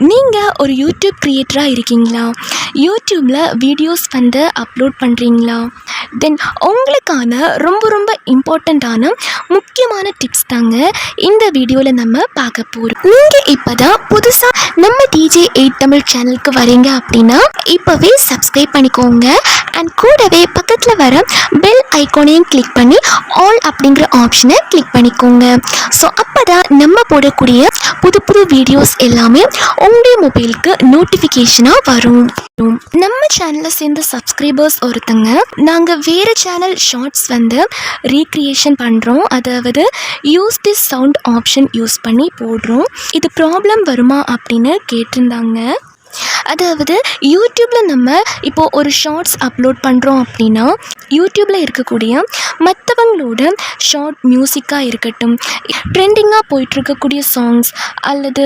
நீங்கள் ஒரு யூடியூப் க்ரியேட்டராக இருக்கீங்களா? யூடியூப்பில் வீடியோஸ் வந்து அப்லோட் பண்ணுறீங்களா? தென் உங்களுக்கான ரொம்ப ரொம்ப இம்பார்ட்டண்ட்டான முக்கியமான டிப்ஸ் தாங்க இந்த வீடியோவில் நம்ம பார்க்க போகிறோம். நீங்கள் இப்போ தான் புதுசாக நம்ம டிஜே 8 தமிழ் சேனலுக்கு வரீங்க அப்படின்னா இப்போவே சப்ஸ்கிரைப் பண்ணிக்கோங்க. அண்ட் கூடவே பக்கத்தில் வர பெல் ஐக்கானையும் கிளிக் பண்ணி ஆல் அப்படிங்கிற ஆப்ஷனை கிளிக் பண்ணிக்கோங்க. ஸோ அப்போ தான் நம்ம போடக்கூடிய புது புது வீடியோஸ் எல்லாமே உங்களுடைய மொபைலுக்கு நோட்டிஃபிகேஷனாக வரும். நம்ம சேனலில் சேர்ந்த சப்ஸ்கிரைபர்ஸ் ஒருத்தங்க நாங்கள் வேறு சேனல் ஷார்ட்ஸ் வந்து ரீக்ரியேஷன் பண்ணுறோம், அதாவது use this sound option use பண்ணி போடுறோம், இது ப்ராப்ளம் வருமா அப்படின்னு கேட்டிருந்தாங்க. அதாவது யூடியூப்பில் நம்ம இப்போது ஒரு ஷார்ட்ஸ் அப்லோட் பண்ணுறோம் அப்படின்னா யூடியூப்பில் இருக்கக்கூடிய மற்றவங்களோட ஷார்ட் மியூசிக்காக இருக்கட்டும், ட்ரெண்டிங்காக போயிட்டுருக்கக்கூடிய சாங்ஸ் அல்லது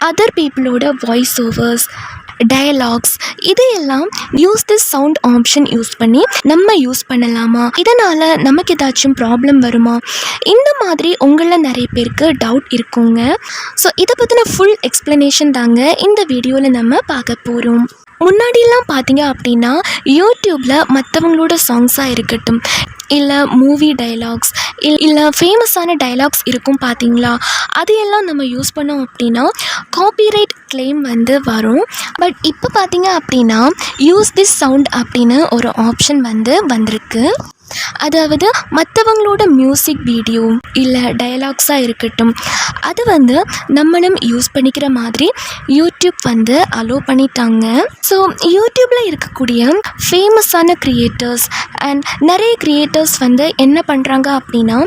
அதர் பீப்புளோட வாய்ஸ் ஓவர்ஸ், டயலாக்ஸ், இதையெல்லாம் use this sound option use பண்ணி நம்ம யூஸ் பண்ணலாமா, இதனால் நமக்கு ஏதாச்சும் ப்ராப்ளம் வருமா, இந்த மாதிரி உங்களில் நிறைய பேருக்கு டவுட் இருக்குங்க. ஸோ இதை பற்றின ஃபுல் எக்ஸ்ப்ளனேஷன் தாங்க இந்த வீடியோவில் நம்ம பார்க்க போகிறோம். முன்னாடியெல்லாம் பார்த்தீங்க அப்படின்னா யூடியூப்பில் மற்றவங்களோட சாங்ஸாக இருக்கட்டும், இல்லை மூவி டைலாக்ஸ் இல்லை ஃபேமஸான டைலாக்ஸ் இருக்கும் பார்த்தீங்களா, அதையெல்லாம் நம்ம யூஸ் பண்ணோம் அப்படின்னா காப்பிரைட் கிளைம் வந்து வரும். பட் இப்போ பார்த்தீங்க அப்படின்னா யூஸ் திஸ் சவுண்ட் அப்படின்னு ஒரு ஆப்ஷன் வந்து வந்திருக்கு. அதாவது மற்றவங்களோட மியூசிக் வீடியோ இல்லை டயலாக்ஸாக இருக்கட்டும், அது வந்து நம்மளும் யூஸ் பண்ணிக்கிற மாதிரி யூடியூப் வந்து அலோவ் பண்ணிட்டாங்க. ஸோ யூடியூப்பில் இருக்கக்கூடிய ஃபேமஸான க்ரியேட்டர்ஸ் அண்ட் நிறைய க்ரியேட்டர்ஸ் வந்து என்ன பண்ணுறாங்க அப்படின்னா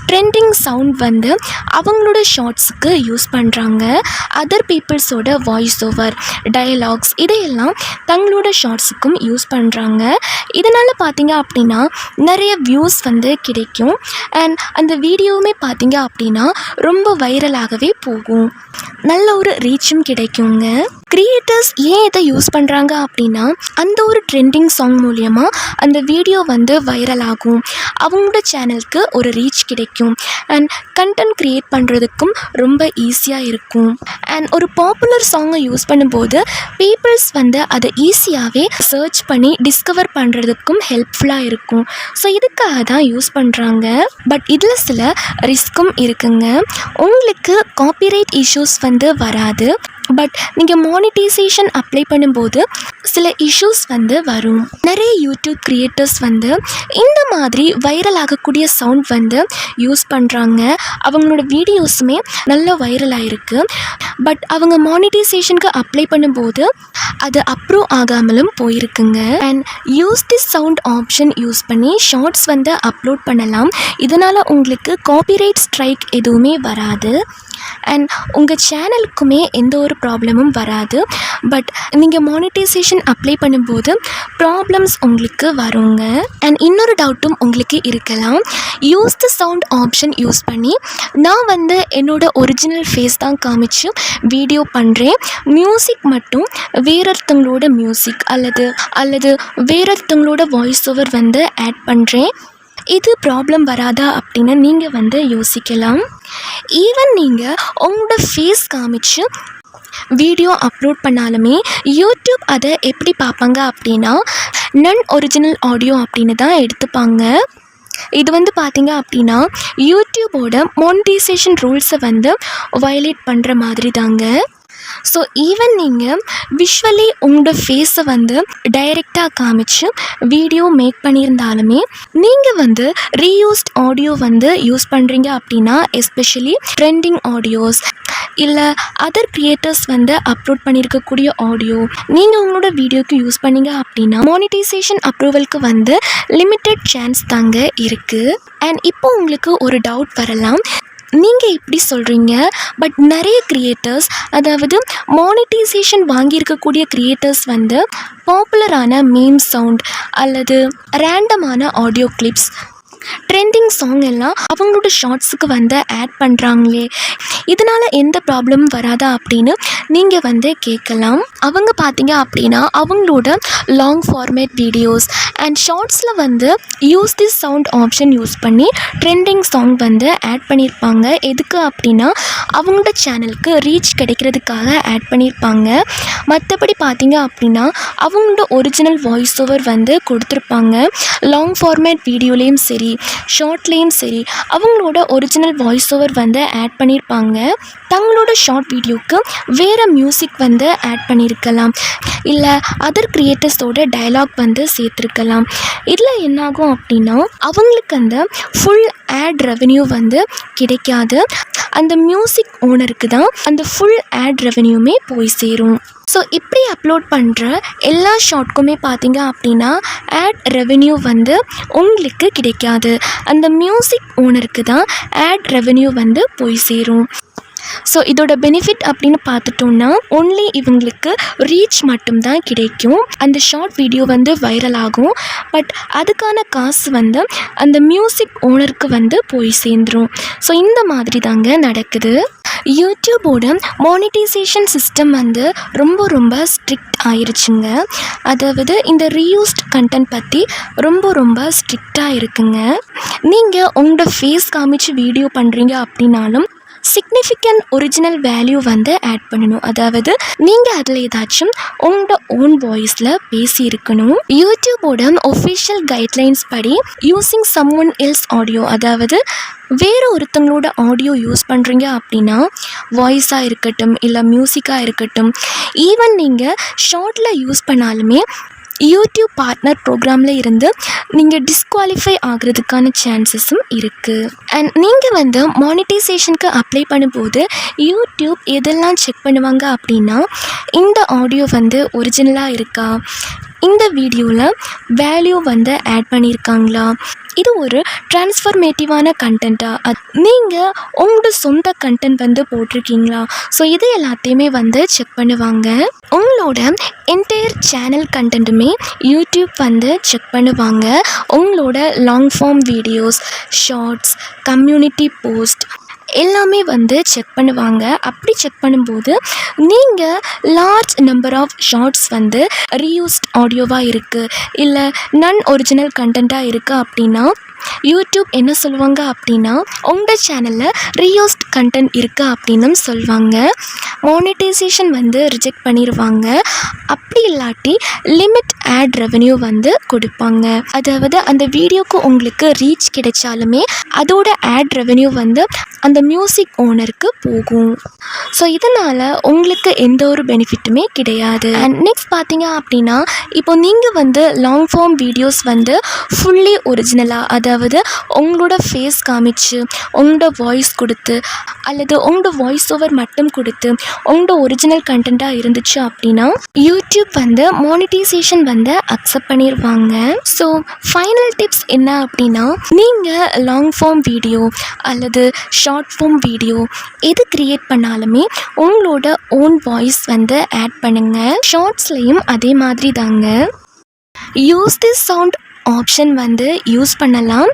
ட்ரெண்டிங் சவுண்ட் வந்து அவங்களோட ஷார்ட்ஸுக்கு யூஸ் பண்ணுறாங்க. அதர் பீப்புள்ஸோட வாய்ஸ் ஓவர், டயலாக்ஸ், இதையெல்லாம் தங்களோட ஷார்ட்ஸுக்கும் யூஸ் பண்ணுறாங்க. இதனால் பார்த்தீங்க அப்படின்னா நிறைய வியூஸ் வந்து கிடைக்கும். அண்ட் அந்த வீடியோவுமே பார்த்தீங்க அப்படின்னா ரொம்ப வைரலாகவே போகும், நல்ல ஒரு ரீச்சும் கிடைக்குங்க. கிரியேட்டர்ஸ் ஏன் இதை யூஸ் பண்ணுறாங்க அப்படின்னா அந்த ஒரு ட்ரெண்டிங் சாங் மூலயமா அந்த வீடியோ வந்து வைரல் ஆகும், அவங்களோட சேனலுக்கு ஒரு ரீச் கிடைக்கும், அண்ட் கண்டென்ட் க்ரியேட் பண்ணுறதுக்கும் ரொம்ப ஈஸியாக இருக்கும். அண்ட் ஒரு பாப்புலர் சாங்கை யூஸ் பண்ணும்போது பீப்புள்ஸ் வந்து அதை ஈஸியாகவே சர்ச் பண்ணி டிஸ்கவர் பண்ணுறதுக்கும் ஹெல்ப்ஃபுல்லாக இருக்கும். ஸோ இதுக்காக தான் யூஸ் பண்ணுறாங்க. பட் இதில் சில ரிஸ்க்கும் இருக்குங்க. உங்களுக்கு காப்பிரைட் இஷ்யூஸ் வந்து வராது, பட் நீங்கள் மானிட்டைசேஷன் அப்ளை பண்ணும்போது சில இஷ்யூஸ் வந்து வரும். நிறைய யூடியூப் க்ரியேட்டர்ஸ் வந்து இந்த மாதிரி வைரல் ஆகக்கூடிய சவுண்ட் வந்து யூஸ் பண்ணுறாங்க. அவங்களோட வீடியோஸுமே நல்ல வைரல் ஆகிருக்கு. பட் அவங்க மானிட்டைசேஷனுக்கு அப்ளை பண்ணும்போது அது அப்ரூவ் ஆகாமலும் போயிருக்குங்க. And use this sound option use பண்ணி ஷார்ட்ஸ் வந்து அப்லோட் பண்ணலாம். இதனால் உங்களுக்கு காப்பிரைட் ஸ்ட்ரைக் எதுவுமே வராது. அண்ட் உங்கள் சேனலுக்குமே எந்த ஒரு ப்ராப்ளமும் வராது. பட் நீங்கள் மானிட்டைசேஷன் அப்ளை பண்ணும்போது ப்ராப்ளம்ஸ் உங்களுக்கு வருங்க. அண்ட் இன்னொரு டவுட்டும் உங்களுக்கு இருக்கலாம், use the sound option use பண்ணி நான் வந்து என்னோடய ஒரிஜினல் ஃபேஸ் தான் காமிச்சு வீடியோ பண்ணுறேன், மியூசிக் மட்டும் வேறொருத்தங்களோட மியூசிக் அல்லது வேறொருத்தங்களோட வாய்ஸ் ஓவர் வந்து ஆட் பண்ணுறேன், இது ப்ராப்ளம் வராதா அப்படின்னு நீங்கள் வந்து யோசிக்கலாம். ஈவன் நீங்கள் உங்களோட ஃபேஸ் காமிச்சு வீடியோ அப்லோட் பண்ணாலுமே யூடியூப் அதை எப்படி பார்ப்பாங்க அப்படின்னா நான் ஒரிஜினல் ஆடியோ அப்படின்னு தான் எடுத்துப்பாங்க. இது வந்து பார்த்தீங்க அப்படின்னா யூடியூபோட மானிட்டைசேஷன் ரூல்ஸை வந்து வயலேட் பண்ணுற மாதிரி தாங்க. ஸோ ஈவன் நீங்கள் விஷுவலி உங்களோட ஃபேஸை வந்து டைரெக்டாக காமிச்சு வீடியோ மேக் பண்ணியிருந்தாலுமே நீங்கள் வந்து ரீயூஸ்ட் ஆடியோ வந்து யூஸ் பண்ணுறீங்க அப்படின்னா, எஸ்பெஷலி ட்ரெண்டிங் ஆடியோஸ் இல்லை அதர் க்ரியேட்டர்ஸ் வந்து அப்லோட் பண்ணியிருக்கக்கூடிய ஆடியோ நீங்கள் உங்களோட வீடியோக்கு யூஸ் பண்ணீங்க அப்படின்னா மானிட்டைசேஷன் அப்ரூவலுக்கு வந்து லிமிட்டட் சான்ஸ் தாங்க இருக்குது. அண்ட் இப்போ உங்களுக்கு ஒரு டவுட் வரலாம், நீங்கள் இப்படி சொல்கிறீங்க, பட் நிறைய க்ரியேட்டர்ஸ், அதாவது மானிட்டைசேஷன் வாங்கியிருக்கக்கூடிய க்ரியேட்டர்ஸ் வந்து பாப்புலரான மீம் சவுண்ட் அல்லது ரேண்டமான ஆடியோ கிளிப்ஸ் ட்ரெண்டிங் சாங் எல்லாம் அவங்களோட ஷார்ட்ஸுக்கு வந்து ஆட் பண்ணுறாங்களே, இதனால் எந்த ப்ராப்ளமும் வராதா அப்படின்னு நீங்கள் வந்து கேட்கலாம். அவங்க பார்த்தீங்க அப்படின்னா அவங்களோட லாங் ஃபார்மேட் வீடியோஸ் அண்ட் ஷார்ட்ஸில் வந்து use this sound option use பண்ணி ட்ரெண்டிங் சாங் வந்து ஆட் பண்ணியிருப்பாங்க. எதுக்கு அப்படின்னா அவங்களோட சேனலுக்கு ரீச் கிடைக்கிறதுக்காக ஆட் பண்ணியிருப்பாங்க. மற்றபடி பார்த்தீங்க அப்படின்னா அவங்களோட ஒரிஜினல் வாய்ஸ் ஓவர் வந்து கொடுத்துருப்பாங்க. லாங் ஃபார்மேட் வீடியோலேயும் சரி ஷார்ட்லேயும் சரி அவங்களோட ஒரிஜினல் வாய்ஸ் ஓவர் வந்து ஆட் பண்ணியிருப்பாங்க. தங்களோட ஷார்ட் வீடியோவுக்கு வேறு மியூசிக் வந்து ஆட் பண்ணியிருக்கலாம், இல்லை அதர் கிரியேட்டர்ஸோட டைலாக் வந்து சேர்த்துருக்கலாம். இதில் என்னாகும் அப்படின்னா அவங்களுக்கு அந்த ஃபுல் ஆட் ரெவென்யூ வந்து கிடைக்காது. அந்த மியூசிக் ஓனருக்கு தான் அந்த ஃபுல் ஆட் ரெவென்யூமே போய் சேரும். ஸோ இப்படி அப்லோட் பண்ணுற எல்லா ஷார்ட்க்குமே பார்த்தீங்க அப்படின்னா ஆட் ரெவென்யூ வந்து உங்களுக்கு கிடைக்காது. அந்த மியூசிக் ஓனருக்கு தான் ஆட் ரெவென்யூ வந்து போய் சேரும். ஸோ இதோட பெனிஃபிட் அப்படின்னு பார்த்துட்டோன்னா ஒன்லி இவங்களுக்கு ரீச் மட்டும்தான் கிடைக்கும். அந்த ஷார்ட் வீடியோ வந்து வைரல் ஆகும். பட் அதுக்கான காசு வந்து அந்த மியூசிக் ஓனருக்கு வந்து போய் சேர்ந்துடும். ஸோ இந்த மாதிரி தாங்க நடக்குது. யூடியூபோட மானிட்டைசேஷன் சிஸ்டம் வந்து ரொம்ப ஸ்ட்ரிக்ட் ஆயிருச்சுங்க. அதாவது இந்த ரீயூஸ்ட் கண்டென்ட் பற்றி ரொம்ப ஸ்ட்ரிக்டாக இருக்குங்க. நீங்கள் உங்களோட ஃபேஸ் காமிச்சு வீடியோ பண்ணுறீங்க அப்படின்னாலும் சிக்னிஃபிகண்ட் ஒரிஜினல் வேல்யூ வந்து ஆட் பண்ணணும். அதாவது நீங்கள் அதில் ஏதாச்சும் உங்களோட ஓன் வாய்ஸில் பேசியிருக்கணும். யூடியூபோட ஒஃபிஷியல் கைட்லைன்ஸ் படி யூஸிங் சம்ஒன் எல்ஸ் ஆடியோ, அதாவது வேறு ஒருத்தங்களோட ஆடியோ யூஸ் பண்ணுறீங்க அப்படின்னா வாய்ஸாக இருக்கட்டும் இல்லை மியூசிக்காக இருக்கட்டும், ஈவன் நீங்கள் ஷார்ட்டில் யூஸ் பண்ணாலுமே யூடியூப் பார்ட்னர் ப்ரோக்ராமில் இருந்து நீங்கள் டிஸ்குவாலிஃபை ஆகிறதுக்கான சான்சஸும் இருக்குது. அண்ட் நீங்கள் வந்து மானிட்டைசேஷனுக்கு அப்ளை பண்ணும்போது யூடியூப் எதெல்லாம் செக் பண்ணுவாங்க அப்படின்னா இந்த ஆடியோ வந்து ஒரிஜினலாக இருக்கா, இந்த வீடியோவில் வேல்யூ வந்து ஆட் பண்ணியிருக்காங்களா, இது ஒரு ட்ரான்ஸ்ஃபர்மேட்டிவான கண்டென்ட்டாக, நீங்கள் உங்களோட சொந்த கண்டென்ட் வந்து போட்டிருக்கீங்களா, ஸோ இது எல்லாத்தையுமே வந்து செக் பண்ணுவாங்க. உங்களோட என்டையர் சேனல் கண்டென்ட்டுமே யூடியூப் வந்து செக் பண்ணுவாங்க. உங்களோட long form videos, shorts, community post எல்லாமே வந்து செக் பண்ணுவாங்க. அப்படி செக் பண்ணும்போது நீங்கள் லார்ஜ் நம்பர் ஆஃப் ஷார்ட்ஸ் வந்து ரீயூஸ்ட் ஆடியோவாக இருக்குது இல்லை நான் ஒரிஜினல் கண்டென்ட்டாக இருக்குது அப்படின்னா யூடியூப் என்ன சொல்லுவாங்க அப்படின்னா உங்கள் சேனலில் ரீயூஸ்ட் கண்டென்ட் இருக்குது அப்படின்னு சொல்லுவாங்க. மானிட்டைசேஷன் வந்து ரிஜெக்ட் பண்ணிடுவாங்க. அப்படி இல்லாட்டி லிமிட் ஆட் ரெவென்யூ வந்து கொடுப்பாங்க. அதாவது அந்த வீடியோக்கு உங்களுக்கு ரீச் கிடைச்சாலுமே அதோட ஆட் ரெவென்யூ வந்து அந்த மியூசிக் ஓனருக்கு போகும். ஸோ இதனால் உங்களுக்கு எந்த ஒரு பெனிஃபிட்டுமே கிடையாது. அண்ட் நெக்ஸ்ட் பார்த்தீங்க அப்படின்னா இப்போ நீங்கள் வந்து லாங் ஃபார்ம் வீடியோஸ் வந்து ஃபுல்லி ஒரிஜினலாக, அதாவது உங்களோட ஃபேஸ் காமிச்சு உங்களோட வாய்ஸ் கொடுத்து அல்லது உங்களோட வாய்ஸ் ஓவர் மட்டும் கொடுத்து உங்களோட ஒரிஜினல் கண்டென்ட்டாக இருந்துச்சு அப்படின்னா யூடியூப் வந்து மானிட்டைசேஷன் வந்து அக்செப்ட் பண்ணிடுவாங்க. ஸோ ஃபைனல் டிப்ஸ் என்ன அப்படின்னா நீங்கள் லாங் ஃபார்ம் வீடியோ அல்லது ஷார்ட் ஃபார்ம் வீடியோ எது க்ரியேட் பண்ணாலுமே உங்களோட ஓன் வாய்ஸ் வந்து ஆட் பண்ணுங்கள். ஷார்ட்ஸ்லேயும் அதே மாதிரி தாங்க. யூஸ் திஸ் சவுண்ட் ஆப்ஷன் வந்து யூஸ் பண்ணலாம்.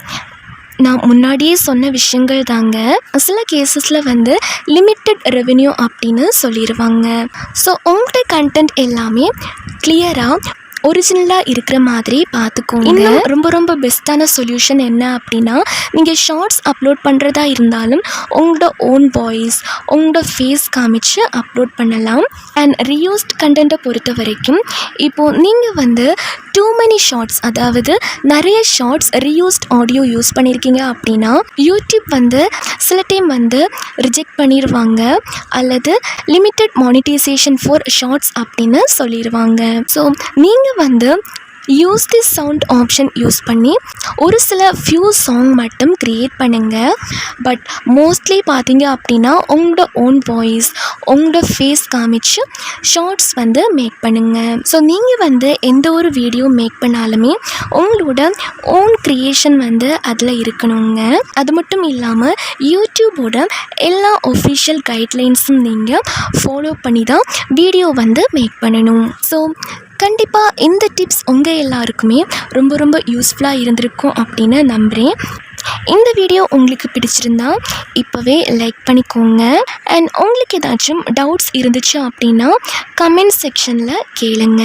நான் முன்னாடியே சொன்ன விஷயங்கள் தாங்க. சில கேஸஸில் வந்து லிமிட்டட் ரெவென்யூ அப்படின்னு சொல்லிடுவாங்க. ஸோ உங்கள்கிட்ட கண்டென்ட் எல்லாமே கிளியராக ஒரிஜினலாக இருக்கிற மாதிரி பார்த்துக்கோங்க. இன்னும் ரொம்ப பெஸ்ட்டான சொல்யூஷன் என்ன அப்படின்னா நீங்கள் ஷார்ட்ஸ் அப்லோட் பண்ணுறதா இருந்தாலும் உங்களோட ஓன் வாய்ஸ் உங்களோட ஃபேஸ் காமிச்சு அப்லோட் பண்ணலாம். அண்ட் ரீயூஸ்ட் கண்டென்ட்டை பொறுத்த வரைக்கும் இப்போது நீங்கள் வந்து டூ மெனி ஷார்ட்ஸ், அதாவது நிறைய ஷார்ட்ஸ் ரீயூஸ்ட் ஆடியோ யூஸ் பண்ணியிருக்கீங்க அப்படின்னா யூடியூப் வந்து சில டைம் வந்து ரிஜெக்ட் பண்ணிடுவாங்க அல்லது லிமிட்டட் மானிட்டைசேஷன் ஃபார் ஷார்ட்ஸ் அப்படின்னு சொல்லிடுவாங்க. ஸோ நீங்கள் வந்து use this sound option use பண்ணி ஒரு சில ஃபியூ சாங் மட்டும் க்ரியேட் பண்ணுங்கள். பட் மோஸ்ட்லி பார்த்தீங்க அப்படின்னா உங்களோட ஓன் வாய்ஸ் உங்களோட ஃபேஸ் காமிச்சு ஷார்ட்ஸ் வந்து மேக் பண்ணுங்கள். ஸோ நீங்கள் வந்து எந்த ஒரு வீடியோ மேக் பண்ணாலுமே உங்களோட ஓன் க்ரியேஷன் வந்து அதில் இருக்கணுங்க. அது மட்டும் இல்லாமல் யூடியூபோட எல்லா ஒஃபிஷியல் கைட்லைன்ஸும் நீங்கள் ஃபாலோ பண்ணி தான் வீடியோ வந்து மேக் பண்ணணும். ஸோ கண்டிப்பாக இந்த டிப்ஸ் உங்கள் எல்லாருக்குமே ரொம்ப ரொம்ப யூஸ்ஃபுல்லாக இருந்திருக்கும் அப்படின்னு நம்புகிறேன். இந்த வீடியோ உங்களுக்கு பிடிச்சிருந்தா இப்போவே லைக் பண்ணிக்கோங்க. அண்ட் உங்களுக்கு ஏதாச்சும் டவுட்ஸ் இருந்துச்சு அப்படின்னா கமெண்ட் செக்ஷனில் கேளுங்க.